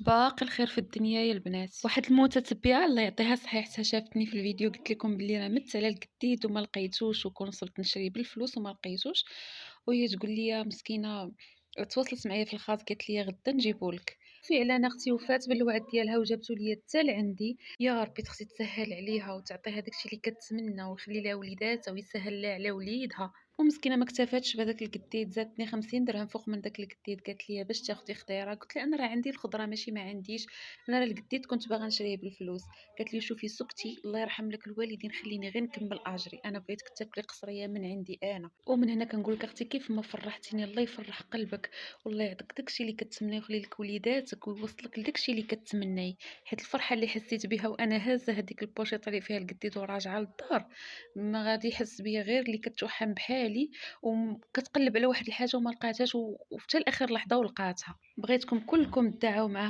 باقي الخير في الدنيا يا البنات. واحد المتتبعة الله يعطيها الصحيح حتى شافتني في الفيديو قلت لكم بلي راه مت على الجديد وما لقيتوش وصلت نشري بالفلوس وما لقيتوش، وهي تقول لي مسكينة تواصلت معايا في الخاص قالت لي غدا نجيبو لك. فعلا اختي وفات بالوعد ديالها وجابتو ليا حتى لعندي. يا ربي تختي تسهل عليها وتعطيها داكشي اللي كتمنى ويخلي لها وليداتها ويسهل لها على وليدها. ومسكينه ما اكتفاتش بهذاك القديد، زادتني 50 درهم فوق من داك القديد. قالت لي باش تاخدي خضيره، قلت لها انا راه عندي الخضره ماشي ما عنديش، انا راه القديد كنت باغا نشريه بالفلوس. قالت لي شوفي سكتي الله يرحم لك الوالدين، خليني غير نكمل اجري، انا بغيتك تاكلي قصريه من عندي انا. ومن هنا كنقول لك اختي كيف ما فرحتيني، الله يفرح قلبك والله يعطيك داكشي اللي كتمنى ويخلي لك وليداتك ويوصلك لداكشي اللي كتمناي. حيت الفرحه اللي حسيت بها وانا هازه هذيك البوشيطه اللي فيها القديد وراجعه للدار ما غادي يحس بيا غير اللي كتوحم بحالي وكتقلب على واحد الحاجه وما لقاتهاش وحتى لاخر لحظه ولقاتها. بغيتكم كلكم تدعوا معها